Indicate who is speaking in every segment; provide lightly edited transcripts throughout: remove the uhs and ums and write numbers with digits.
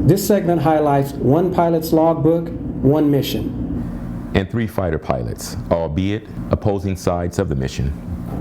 Speaker 1: This segment highlights one pilot's logbook, one mission.
Speaker 2: And 3 fighter pilots, albeit opposing sides of the mission.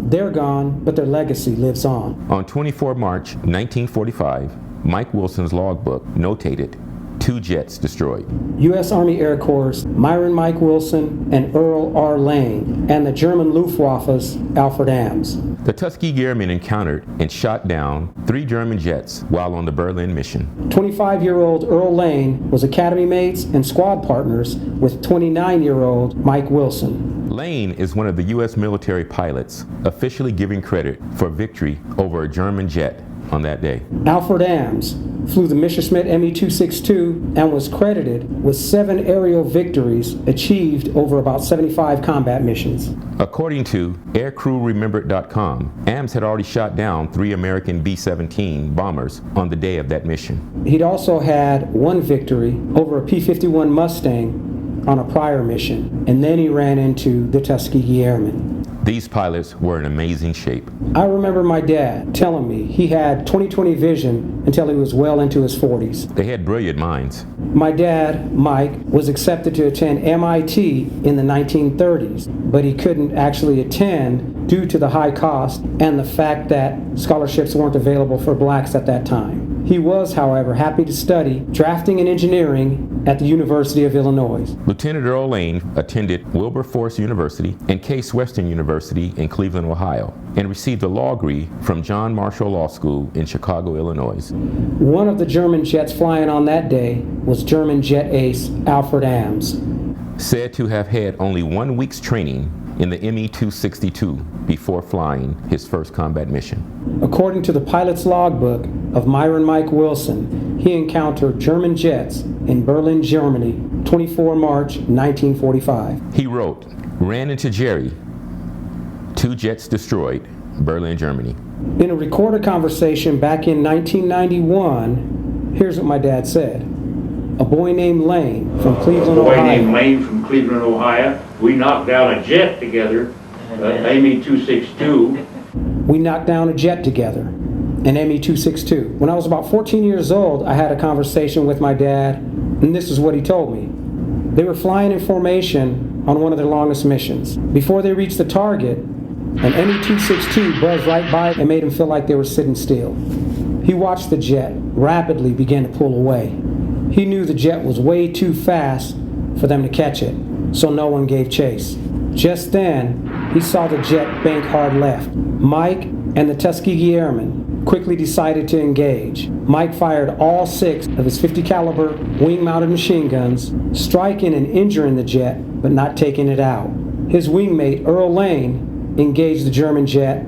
Speaker 1: They're gone, but their legacy lives on.
Speaker 2: On 24 March 1945, Mike Wilson's logbook notated 2 jets destroyed.
Speaker 1: U.S. Army Air Corps' Myron Mike Wilson and Earl R. Lane, and the German Luftwaffe's Alfred Ams.
Speaker 2: The Tuskegee Airmen encountered and shot down 3 German jets while on the Berlin mission.
Speaker 1: 25-year-old Earl Lane was academy mates and squad partners with 29-year-old Mike Wilson.
Speaker 2: Lane is one of the U.S. military pilots officially giving credit for victory over a German jet on that day.
Speaker 1: Alfred Ams flew the Messerschmitt Me-262 and was credited with 7 aerial victories achieved over about 75 combat missions.
Speaker 2: According to aircrewremembered.com, Ams had already shot down 3 American B-17 bombers on the day of that mission.
Speaker 1: He'd also had 1 victory over a P-51 Mustang on a prior mission, and then he ran into the Tuskegee Airmen.
Speaker 2: These pilots were in amazing shape.
Speaker 1: I remember my dad telling me he had 20/20 vision until he was well into his 40s.
Speaker 2: They had brilliant minds.
Speaker 1: My dad, Mike, was accepted to attend MIT in the 1930s, but he couldn't actually attend due to the high cost and the fact that scholarships weren't available for blacks at that time. He was, however, happy to study drafting and engineering at the University of Illinois.
Speaker 2: Lieutenant Earl Lane attended Wilberforce University and Case Western University in Cleveland, Ohio, and received a law degree from John Marshall Law School in Chicago, Illinois.
Speaker 1: One of the German jets flying on that day was German jet ace Alfred Ams.
Speaker 2: Said to have had only 1 week's training in the Me-262 before flying his first combat mission.
Speaker 1: According to the pilot's logbook of Myron Mike Wilson, he encountered German jets in Berlin, Germany, 24 March 1945.
Speaker 2: He wrote, "Ran into Jerry, 2 jets destroyed, Berlin, Germany."
Speaker 1: In a recorded conversation back in 1991, here's what my dad said. A boy named Lane from Cleveland, Ohio.
Speaker 3: A boy named Lane from Cleveland, Ohio. We knocked down a jet together, an Me-262.
Speaker 1: We knocked down a jet together, an Me-262. When I was about 14 years old, I had a conversation with my dad, and this is what he told me. They were flying in formation on one of their longest missions. Before they reached the target, an Me-262 buzzed right by and made him feel like they were sitting still. He watched the jet rapidly begin to pull away. He knew the jet was way too fast for them to catch it, so no one gave chase. Just then, he saw the jet bank hard left. Mike and the Tuskegee Airmen quickly decided to engage. Mike fired all 6 of his .50 caliber wing-mounted machine guns, striking and injuring the jet, but not taking it out. His wingmate, Earl Lane, engaged the German jet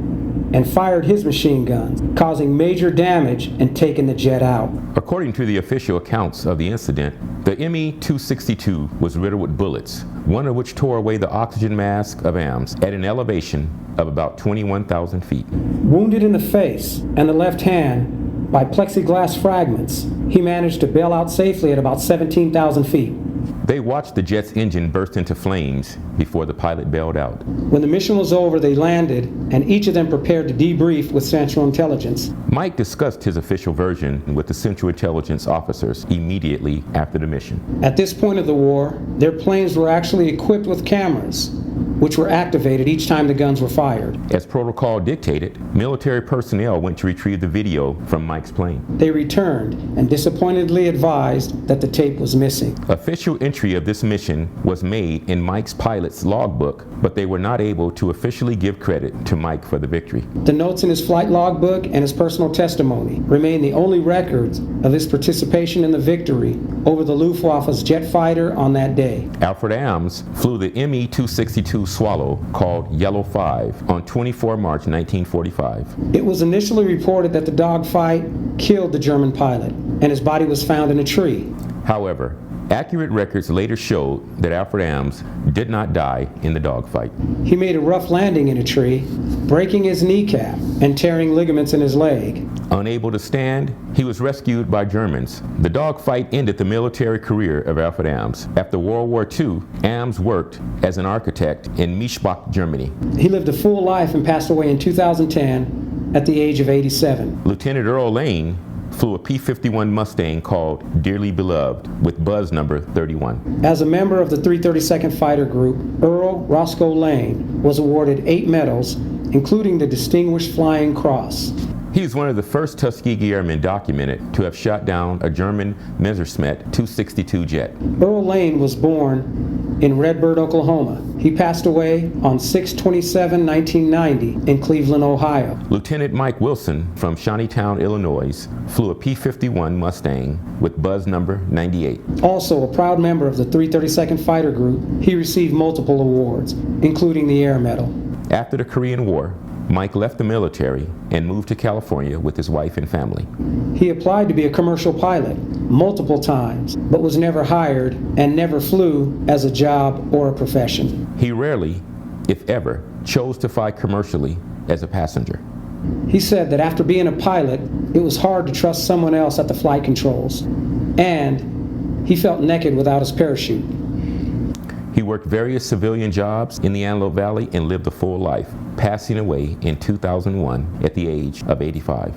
Speaker 1: and fired his machine guns, causing major damage and taking the jet out.
Speaker 2: According to the official accounts of the incident, the Me-262 was riddled with bullets, one of which tore away the oxygen mask of Ams at an elevation of about 21,000 feet.
Speaker 1: Wounded in the face and the left hand by plexiglass fragments, he managed to bail out safely at about 17,000 feet.
Speaker 2: They watched the jet's engine burst into flames before the pilot bailed out.
Speaker 1: When the mission was over, they landed, and each of them prepared to debrief with Central Intelligence.
Speaker 2: Mike discussed his official version with the Central Intelligence officers immediately after the mission.
Speaker 1: At this point of the war, their planes were actually equipped with cameras, which were activated each time the guns were fired.
Speaker 2: As protocol dictated, military personnel went to retrieve the video from Mike's plane.
Speaker 1: They returned and disappointedly advised that the tape was missing.
Speaker 2: Official entry of this mission was made in Mike's pilot's logbook, but they were not able to officially give credit to Mike for the victory.
Speaker 1: The notes in his flight logbook and his personal testimony remain the only records of his participation in the victory over the Luftwaffe's jet fighter on that day.
Speaker 2: Alfred Ams flew the Me-262 Swallow called Yellow 5 on 24 March 1945.
Speaker 1: It was initially reported that the dogfight killed the German pilot, and his body was found in a tree.
Speaker 2: However, accurate records later showed that Alfred Ams did not die in the dogfight.
Speaker 1: He made a rough landing in a tree, breaking his kneecap and tearing ligaments in his leg.
Speaker 2: Unable to stand, he was rescued by Germans. The dogfight ended the military career of Alfred Ams. After World War II, Ams worked as an architect in Mischbach, Germany.
Speaker 1: He lived a full life and passed away in 2010 at the age of 87.
Speaker 2: Lieutenant Earl Lane flew a P-51 Mustang called Dearly Beloved with buzz number 31.
Speaker 1: As a member of the 332nd Fighter Group, Earl Roscoe Lane was awarded 8 medals, including the Distinguished Flying Cross.
Speaker 2: He is one of the first Tuskegee Airmen documented to have shot down a German Messerschmitt 262 jet.
Speaker 1: Earl Lane was born in Redbird, Oklahoma. He passed away on 6/27/1990 in Cleveland, Ohio.
Speaker 2: Lieutenant Mike Wilson from Shawneetown, Illinois, flew a P-51 Mustang with buzz number 98.
Speaker 1: Also a proud member of the 332nd Fighter Group, he received multiple awards, including the Air Medal.
Speaker 2: After the Korean War, Mike left the military and moved to California with his wife and family.
Speaker 1: He applied to be a commercial pilot multiple times, but was never hired and never flew as a job or a profession.
Speaker 2: He rarely, if ever, chose to fly commercially as a passenger.
Speaker 1: He said that after being a pilot, it was hard to trust someone else at the flight controls, and he felt naked without his parachute.
Speaker 2: He worked various civilian jobs in the Antelope Valley and lived a full life, passing away in 2001 at the age of 85.